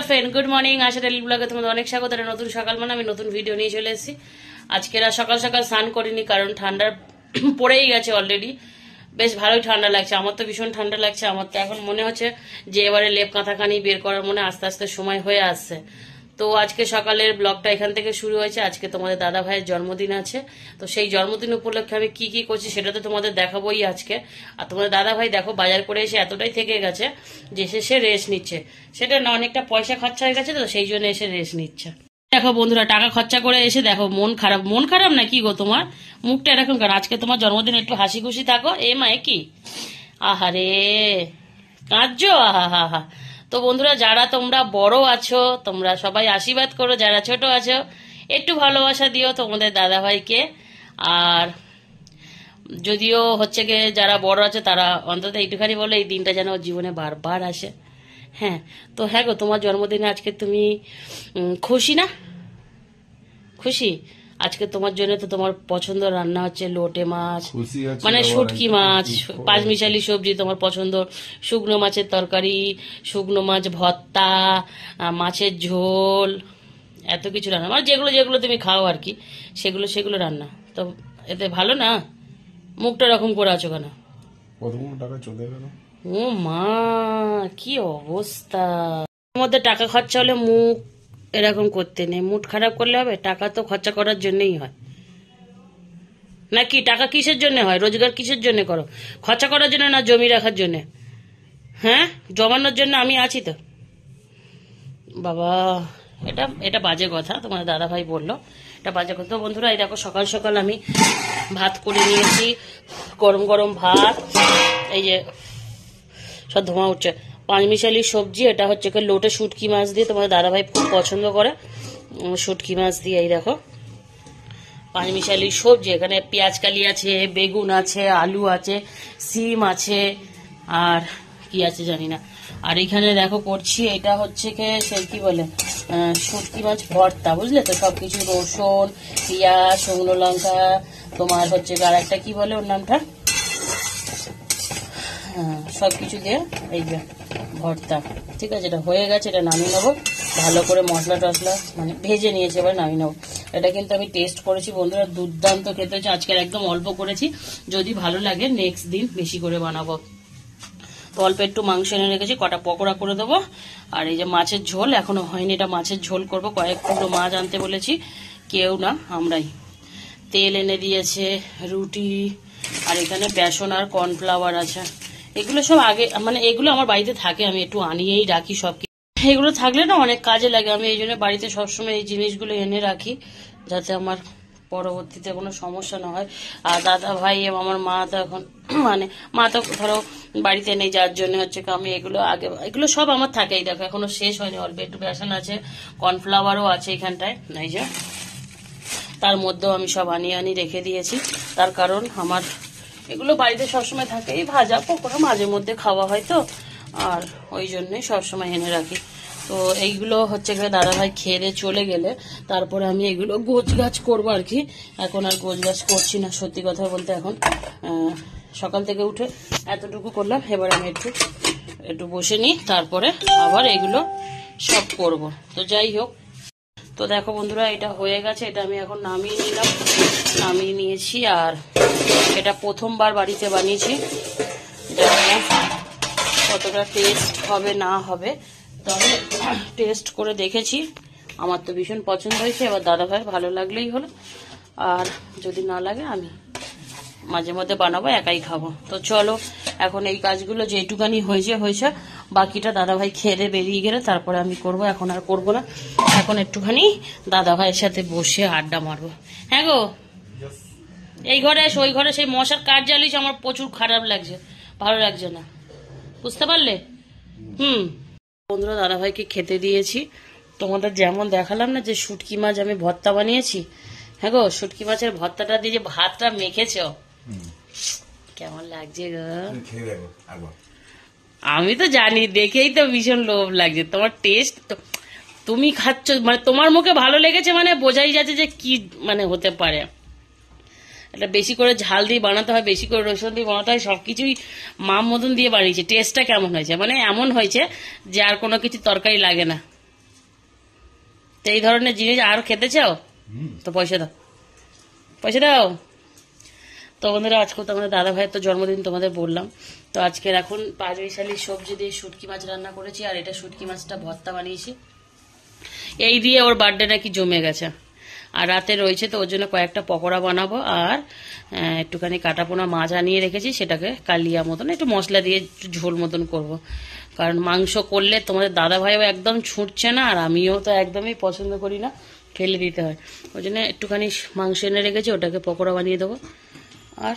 Friend, good morning. আশা daily ব্লগে তোমাদের অনেক স্বাগত। নতুন সকাল মানে আমি নতুন ভিডিও নিয়ে চলে এসেছি। আজকে সকাল সকাল স্নান করিনি, কারণ ঠান্ডা পড়েই গেছে অলরেডি। বেশ ভালোই ঠান্ডা লাগছে, আমার তো ভীষণ ঠান্ডা লাগছে। আমার তো এখন মনে হচ্ছে যে এবারে লেপ কাঁথাখানি বের করার মনে আস্তে আস্তে সময় হয়ে আসছে। তো আজকে সকালের ব্লগটা এখান থেকে শুরু হয়েছে। আজকে তোমাদের দাদা ভাইয়ের জন্মদিন আছে, তো সেই জন্মদিন উপলক্ষে আমি কি কি করছি সেটা তো তোমাদের দেখাবোই আজকে। আর তোমাদের দাদা ভাই দেখো বাজার করে এসে এতটাই থেকে গেছে যে সে রেস্ট নিচ্ছে। সেটা না, অনেকটা পয়সা খরচা হয়ে গেছে, তো সেই জন্য এসে রেস্ট নিচ্ছে। দেখো বন্ধুরা, টাকা খরচা করে এসে দেখো মন খারাপ না কি গো তোমার? মুখটা এরকম কেন? আজকে তোমার জন্মদিন, একটু হাসি খুশি থাকো। এ মায়ে কি আহারে কাঁদছো? আহা। তো বন্ধুরা, যারা তোমরা বড় আছো তোমরা সবাই আশীর্বাদ করো, যারা ছোট আছো একটু ভালোবাসা দিও তোমাদের দাদা ভাইকে। আর যদিও হচ্ছে গিয়ে যারা বড় আছে তারা অন্তত একটুখানি বলে এই দিনটা যেন জীবনে বারবার আসে। হ্যাঁ, তো হ্যাঁ গো, তোমার জন্মদিনে আজকে তুমি খুশি না? খুশি? আজকে তোমার জন্য তো তোমার পছন্দ রান্না হচ্ছে লোটে মাছ, মানে শুটকি মাছ, পাঁচমিশালি সবজি তোমার পছন্দ, শুকনো মাছের তরকারি, শুকনো মাছ ভর্তা, মাছের ঝোল, এত কিছু রান্না, মানে যেগুলো যেগুলো তুমি খাও আর কি, সেগুলো রান্না। তো এতে ভালো না? মুখটা এরকম করে আছো কেন? ও মা, কি অবস্থা! এর মধ্যে টাকা খরচা হলে মুখ এরকম করতে নেই। মুড খারাপ করলে হবে? টাকা তো খরচা করার জন্যই হয় নাকি? টাকা কিসের জন্য হয়? রোজগার কিসের জন্য করো? খরচা করার জন্য না জমি রাখার জন্য? হ্যাঁ, জমানোর জন্য আমি আছি তো। বাবা, এটা বাজে কথা, তোমার দাদা ভাই বললো এটা বাজে কথা। বন্ধুরা, এই দেখো সকাল সকাল আমি ভাত করে নিয়েছি, গরম গরম ভাত। এই যে সব ধোঁয়া উঠছে, পাঁচমিশালি সবজি। এটা হচ্ছে লোটে শুটকি মাছ দিয়ে, তোমার দাদা ভাই খুব পছন্দ করে শুটকি মাছ দিয়ে। এই দেখো পাঁচমিশালি সবজি, এখানে পেঁয়াজ কালি আছে, বেগুন আছে, আলু আছে, সিম আছে, আর কি আছে জানি না। আর এখানে দেখো করছি, এটা হচ্ছে কি বলে শুটকি মাছ ভর্তা, বুঝলে তো? সবকিছু রসুন, পেঁয়াজ, শুকনো লঙ্কা, তোমার হচ্ছে আর একটা কি বলে ওর নামটা, হ্যাঁ, সবকিছু দিয়ে এই যে ভর্তা। ঠিক আছে, এটা হয়ে গেছে, এটা নামিয়ে নেবো। ভালো করে মশলা টসলা মানে ভেজে নিয়েছে, এবার নামিয়ে নেবো। এটা কিন্তু আমি টেস্ট করেছি বন্ধুরা, দুর্দান্ত খেতে হচ্ছে। আজকের একদম অল্প করেছি, যদি ভালো লাগে নেক্সট দিন বেশি করে বানাবো। তো অল্প একটু মাংস এনে রেখেছি, কটা পকোড়া করে দেবো। আর এই যে মাছের ঝোল এখনো হয়নি, এটা মাছের ঝোল করবো। কয়েক টুকরো মাছ আনতে বলেছি, কেউ না আমরাই। তেল এনে দিয়েছে, রুটি, আর এখানে বেসন আর কর্নফ্লাওয়ার আছে। এগুলো সব আগে মানে এগুলো আমার বাড়িতে থাকে, আমি একটু আনিয়েই রাখি সব। এগুলো থাকলে না অনেক কাজে লাগে, আমি এই জন্য বাড়িতে সবসময় এই জিনিসগুলো এনে রাখি, যাতে আমার পরবর্তীতে কোনো সমস্যা না হয়। আর দাদা ভাই এবং আমার মা তো এখন মানে মা তো ধরো বাড়িতে নেই, যার জন্য হচ্ছে আমি এগুলো সব আমার থাকেই। দেখো এখনো শেষ হয়নি, অল্প একটু বেসন আছে, কর্নফ্লাওয়ারও আছে এখানটায়, এই যে তার মধ্যেও আমি সব আনি রেখে দিয়েছি। তার কারণ আমার এগুলো বাড়িতে সবসময় থাকে, এই ভাজা পকোড়া মাঝে মধ্যে খাওয়া হয় তো, আর ওই জন্যই সবসময় এনে রাখি। তো এইগুলো হচ্ছে দাদা ভাই খেয়ে চলে গেলে তারপরে আমি এগুলো গোছ গাছ করবো আর কি। এখন আর গোছ গাছ করছি না, সত্যি কথা বলতে। এখন সকাল থেকে উঠে এতটুকু করলাম, এবার আমি একটু বসে নিই, তারপরে আবার এগুলো সব করব। তো যাই হোক, তো দেখো বন্ধুরা, এটা হয়ে গেছে, এটা আমি এখন নামিয়ে নিয়েছি। আর এটা প্রথমবার বাড়িতে বানিয়েছি, কতটা টেস্ট হবে না হবে তবে টেস্ট করে দেখেছি। আমার তো ভীষণ পছন্দ হয়েছে, এবার দাদা ভাই ভালো লাগলেই হলো, আর যদি না লাগে আমি মাঝে মধ্যে বানাবো, একাই খাবো। তো চলো, এখন এই কাজগুলো যেটুকানি হয়েছে, বাকিটা দাদা ভাই খেয়ে বেরিয়ে গেলে তারপরে আমি করব। এখন আর করবো না, এখন একটুখানি দাদা ভাইয়ের সাথে বসে আড্ডা মারবো। হ্যাঁ গো, এই ঘরে ওই ঘরে সেই মশার কাঠ জ্বালিস, আমার প্রচুর খারাপ লাগছে, ভালো লাগছে না, বুঝতে পারলে? বন্ধুরা, দাদা ভাইকে খেতে দিয়েছি। তোমাদের যেমন দেখালাম না যে শুটকি মাছ আমি ভর্তা বানিয়েছি, হ্যাঁ গো, শুটকি মাছের ভর্তাটা দিয়ে যে ভাতটা মেখেছ, কেমন লাগছে গো? আমি তো জানি, দেখেই তো ভীষণ লোভ লাগছে। তোমার টেস্ট তুমি খাচ্ছ মানে তোমার মুখে ভালো লেগেছে, মানে বোঝাই যাচ্ছে যে কি মানে হতে পারে। এটা বেশি করে ঝাল দিয়ে বানাতে হয়, বেশি করে রসুন দিয়ে বানাতে হয়, সবকিছুই মাম মতন দিয়ে বানিয়েছে। টেস্টটা কেমন হয়েছে? মানে এমন হয়েছে যে আর কোনো কিছু তরকারি লাগে না, তো এই ধরনের জিনিস আরো খেতে চাও তো পয়সা দাও, পয়সা দাও। তো বন্ধুরা আজকে তো আমাদের দাদা ভাইয়ের তো জন্মদিন তোমাদের বললাম। তো আজকের এখন পাঁচমিশালি সবজি দিয়ে শুটকি মাছ রান্না করেছি, আর এটা শুটকি মাছটা ভর্তা বানিয়েছি। এই দিয়ে ওর বার্থডে নাকি জমে গেছে, আর রাতে রয়েছে তো ওর জন্য কয়েকটা পকোড়া বানাবো, আর একটুখানি কাটাপোনা মাছ আনিয়ে রেখেছি, সেটাকে কালিয়া মতন একটু মশলা দিয়ে একটু ঝোল মতন করব। কারণ মাংস করলে তোমাদের দাদা ভাইও একদম ছুটছে না, আর আমিও তো একদমই পছন্দ করি না, ফেলে দিতে হয়। ওই জন্য একটুখানি মাংস এনে রেখেছি, ওটাকে পকোড়া বানিয়ে দেবো, আর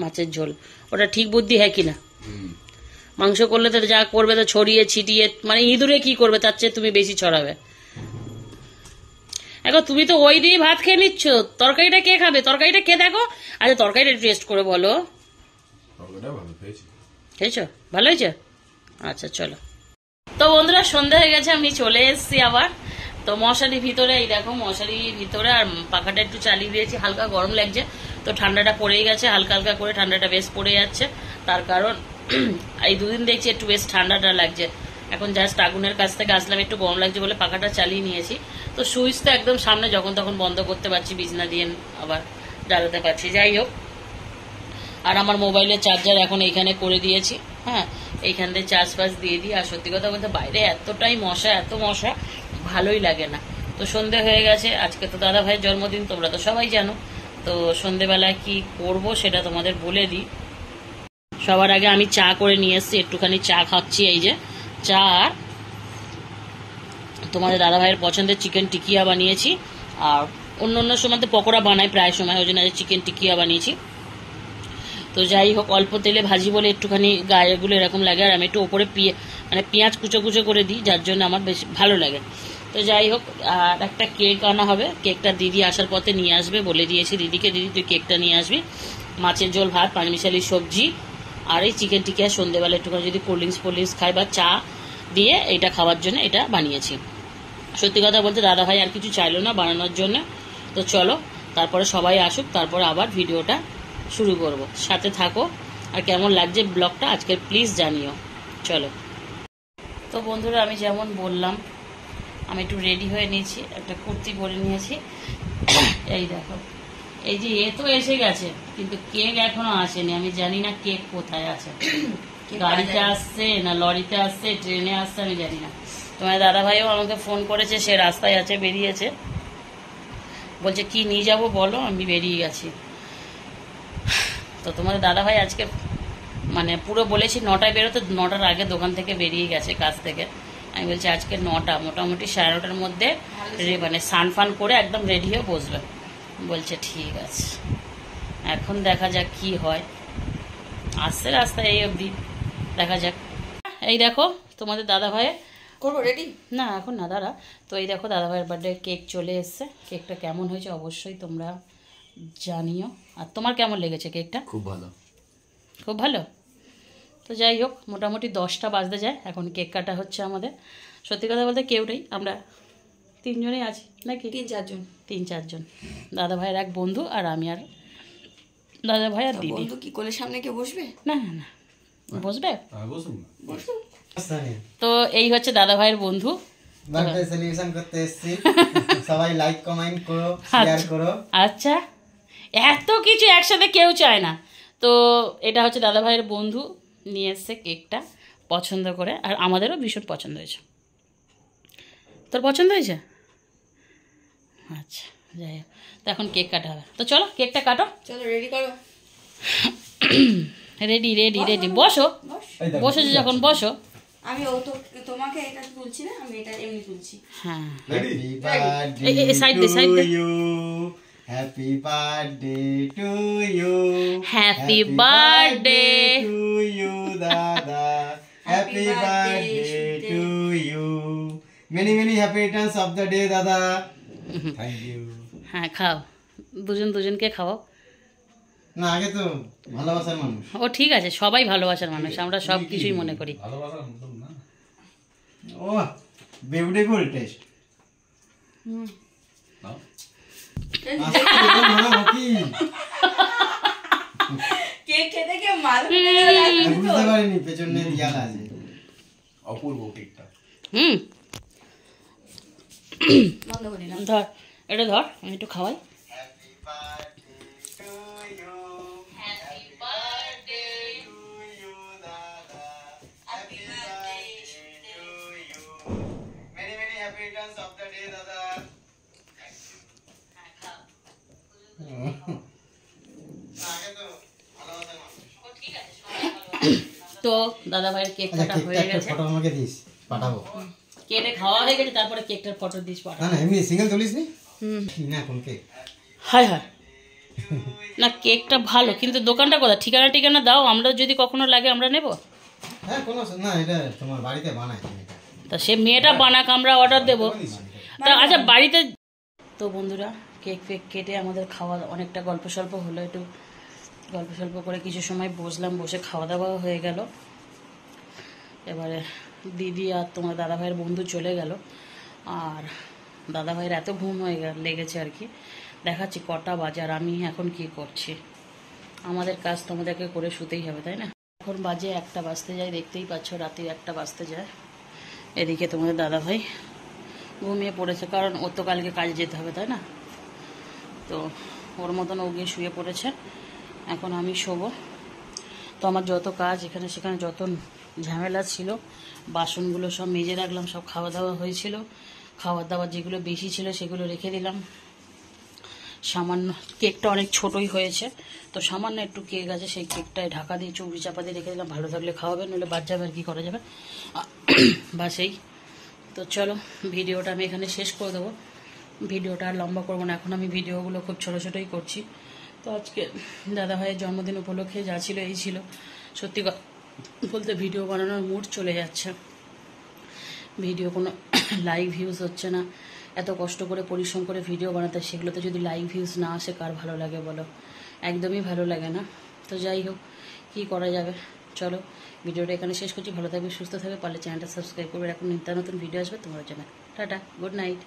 মাছের ঝোল। ওটা ঠিক বুদ্ধি হয় কিনা? মাংস করলে তো যা করবে তো ছড়িয়ে ছিটিয়ে, মানে ইঁদুরে কি করবে, তার চেয়ে তুমি বেশি ছড়াবে। এখন তুমি তো ওই দিয়ে ভাত খেয়ে নিচ্ছ, তরকারিটা কে খাবে? তরকারিটা কে দেখো, আচ্ছা তরকারিটা টেস্ট করে বলো। খেয়েছো? ভালো হয়েছে? আচ্ছা চলো। তো বন্ধুরা সন্ধ্যা হয়ে গেছে, আমি চলে এসেছি আবার। তো মশারির ভিতরে, এই দেখো মশারির ভিতরে, আর পাখাটা একটু চালিয়ে দিয়েছি, হালকা গরম লাগছে, তো ঠান্ডাটা পড়েই গেছে, হালকা হালকা করে ঠান্ডাটা বেশ পড়ে যাচ্ছে। তার কারণ এই দুদিন দেখছি একটু বেশ ঠান্ডাটা লাগছে। এখন জাস্ট আগুনের কাছ থেকে আসলাম, একটু গরম লাগছে বলে পাখাটা চালিয়ে নিয়েছি। তো সুইচ তো একদম সামনে, যখন তখন বন্ধ করতে পারছি, বিছনা দিয়ে আবার জ্বালাতে পারছি। যাই হোক, আর আমার মোবাইলের চার্জার এখন এইখানে করে দিয়েছি। হ্যাঁ, এইখান থেকে চার্জ ফার্জ দিয়ে দিই। আর সত্যি কথা বলতে বাইরে এতটাই মশা, এত মশা, ভালোই লাগে না। তো সন্ধে হয়ে গেছে, আজকে তো দাদা ভাইয়ের জন্মদিন, তোমরা তো সবাই জানো। তো সন্ধেবেলায় কি করব সেটা তোমাদের বলে দিই। সবার আগে আমি চা করে নিয়ে এসেছি, একটুখানি চা খাচ্ছি। এই যে চা, আর তোমাদের দাদা ভাইয়ের পছন্দের চিকেন টিকিয়া বানিয়েছি। আর অন্য সময় তো পকোড়া বানাই প্রায় সময়, ওই জন্য চিকেন টিকিয়া বানিয়েছি। তো যাই হোক, অল্প তেলে ভাজি বলে একটুখানি গায়েগুলো এরকম লাগে, আর আমি একটু ওপরে মানে পেঁয়াজ কুচো কুচো করে দিই, যার জন্য আমার বেশ ভালো লাগে। তো যাই হোক, আর একটা কেক আনা হবে, কেকটা দিদি আসার পথে নিয়ে আসবে, বলে দিয়েছি দিদিকে, দিদি তুই কেকটা নিয়ে আসবি। মাছের ঝোল, ভাত, পাঁচমিশালি সবজি, আর এই চিকেন টিকিয়া সন্ধ্যেবেলা একটুখানি যদি কোল্ড ড্রিঙ্কস খাই বা চা দিয়ে এটা খাওয়ার জন্য এটা বানিয়েছি। সত্যি কথা বলতে দাদা ভাই আর কিছু চাইলো না বানানোর জন্য। তো চলো তারপরে সবাই আসুক, তারপরে আবার ভিডিওটা শুরু করব, সাথে থাকো। আর কেমন লাগছে ব্লগটা আজকে প্লিজ জানিও। চলো। তো বন্ধুরা আমি যেমন বললাম, আমি একটু রেডি হয়ে নিয়েছি, একটা কুর্তি পরে নিয়েছি। এই দেখো, এই যে এ তো এসে গেছে, কিন্তু কেক এখনো আসেনি। আমি জানি না কেক কোথায় আছে, গাড়িতে আসছে না লরিতে আসছে, ট্রেনে আসছে, আমি জানি না। তোমার দাদা ভাইও আমাকে ফোন করেছে, সে রাস্তায় আছে, বেরিয়েছে, বলছে কি নিয়ে যাবো বলো, আমি বেরিয়ে গেছি। তো তোমার দাদা ভাই আজকে মানে পুরো বলেছি 9টায় বেরোতে, 9টার আগে দোকান থেকে বেরিয়ে গেছে, কাজ থেকে। আমি বলছি আজকে 9টা, মোটামুটি 9:30টার মধ্যে মানে স্নান ফান করে একদম রেডি হয়ে বসবে। বলছে ঠিক আছে, এখন দেখা যাক কি হয়। আসছে রাস্তায় এই অবধি, দেখা যাক। এই দেখো তোমাদের দাদা ভাইয়ের করবো রেডি না, এখন না দাঁড়া। তো এই দেখো দাদা ভাইয়ের বার্থডে কেক চলে এসছে। কেকটা কেমন হয়েছে অবশ্যই তোমরা জানিও। আর তোমার কেমন লেগেছে কেকটা? খুব ভালো, খুব ভালো। তো যাই হোক, মোটামুটি 10টা বাজতে যায়, এখন কেক কাটা হচ্ছে আমাদের। সত্যি কথা বলতে কেউ নেই, আমরা 3 জনেই আছি, নাকি 3-4 জন। দাদা ভাইয়ের এক বন্ধু, আর আমি, আর দাদা ভাই আর দিদি। বন্ধু কি কোলের সামনে কেউ বসবে? না না না, বসবে। তো এই হচ্ছে দাদা ভাইয়ের বন্ধু। বার্থডে সেলিব্রেশন করতে এসেছি, সবাই লাইক কমেন্ট করো, শেয়ার করো। আচ্ছা, এত কিছু একসাথে কেউ চায় না। তো এটা হচ্ছে দাদা ভাইয়ের বন্ধু নিয়ে এসছে কেকটা পছন্দ করে, আর আমাদেরও ভীষণ পছন্দ হয়েছে। তোর পছন্দ হয়েছে? আচ্ছা, যাই হোক, তো এখন কেক কাটা হবে। তো চলো কেকটা কাটো, চলো রেডি করো। রেডি রেডি রেডি, বসো বসেছো যখন বসো। আমি ও তো তোমাকে এটা তুলছি না, আমি এটা এমনি তুলছি। হ্যাঁ, হ্যাপি বার্থডে সাইড দে সাইড দে। Happy birthday to you, happy birthday to you দাদা, happy birthday to you, many many happy returns of the day দাদা। Thank you. হ্যাঁ খাও, দুজনকে খাও। না আগে তো ভালোবাসার মানুষ। ও ঠিক আছে, সবাই ভালোবাসার মানুষ, আমরা সব কিছুই মনে করি। ও বিউটিফুল টেস্ট। কেক খেতে গিয়ে মাল বুঝতে পারিনি পেছনে দিয়াল আছে। অপূর্ব কেকটা। বন্ধ করে দিলাম। ধর, এটা ধর, আমি একটু খাওয়াই। Happy birthday to you, happy birthday to you দাদা, happy birthday to you, many many happy returns of the day দাদা। আগে তো ভালো হতো না। তো দাদা ভাইয়ের কেক কাটা হয়ে গেছে, ফটো আমাকে দিস, পাঠাবো। কেটে খাওয়া হয়ে গেছে, তারপরে কেকটার ফটো দিস পাঠা। না না, এমনি সিঙ্গেল তুলিস নি? হুম, না কোন কেক? হায় হায়, না কেকটা ভালো, কিন্তু দোকানটা কোথায়? ঠিকানা দাও, আমরা যদি কখনো লাগে আমরা নেব। হ্যাঁ কোনো না, এটা তোমার বাড়িতে বানায় তুমি এটা। তা সে মেয়েটা বানাক, আমরা অর্ডার দেবো। তা আচ্ছা বাড়িতে। তো বন্ধুরা, কেক ফেক কেটে আমাদের খাওয়া অনেকটা গল্প স্বল্প হলো, একটু গল্প স্বল্প করে কিছু সময় বসলাম, বসে খাওয়া দাওয়া হয়ে গেল। এবারে দিদি আর তোমার দাদাভাইয়ের বন্ধু চলে গেল, আর দাদাভাইয়ের এত ঘুম লেগেছে আর কি। দেখাচ্ছি কটা বাজে আর আমি এখন কি করছি। আমাদের কাজ তোমাদেরকে করে শুতেই হবে, তাই না? এখন বাজে 1টা বাজতে যায়, দেখতেই পাচ্ছ রাতে 1টা বাজতে যায়। এদিকে তোমাদের দাদাভাই ঘুমিয়ে পড়েছে, কারণ ওর তো কালকে কাজে যেতে হবে, তাই না? তো ওর মতন ও গিয়ে শুয়ে পড়েছে। এখন আমি শোবো। তো আমার যত কাজ এখানে সেখানে যত ঝামেলা ছিল, বাসনগুলো সব মেজে রাখলাম, সব খাওয়া দাওয়া হয়েছিল, খাওয়ার দাওয়ার যেগুলো বেশি ছিল সেগুলো রেখে দিলাম। সামান্য কেকটা অনেক ছোটই হয়েছে, তো সামান্য একটু কেক আছে, সেই কেকটায় ঢাকা দিয়ে চুবড়ি চাপা দিয়ে রেখে দিলাম। ভালো থাকলে খাওয়াবে, নইলে বাদ যাবে, আর কি করা যাবে। বা সেই তো চলো, ভিডিওটা আমি এখানে শেষ করে দেবো। ভিডিওটা আর লম্বা করবো না, এখন আমি ভিডিওগুলো খুব ছোটো ছোটোই করছি। তো আজকে দাদাভাইয়ের জন্মদিন উপলক্ষে যা ছিল এই ছিল। সত্যি বলতে ভিডিও বানানোর মুড চলে যাচ্ছে, ভিডিও কোনো লাইভ ভিউজ হচ্ছে না। এত কষ্ট করে পরিশ্রম করে ভিডিও বানাতে, সেগুলোতে যদি লাইভ ভিউজ না আসে কার ভালো লাগে বলো? একদমই ভালো লাগে না। তো যাই হোক, কী করা যাবে। চলো ভিডিওটা এখানে শেষ করছি। ভালো থাকবে, সুস্থ থাকবে, পারলে চ্যানেলটা সাবস্ক্রাইব করবে। এখন নিত্য নতুন ভিডিও আসবে তোমার জন্য। Tata, good night.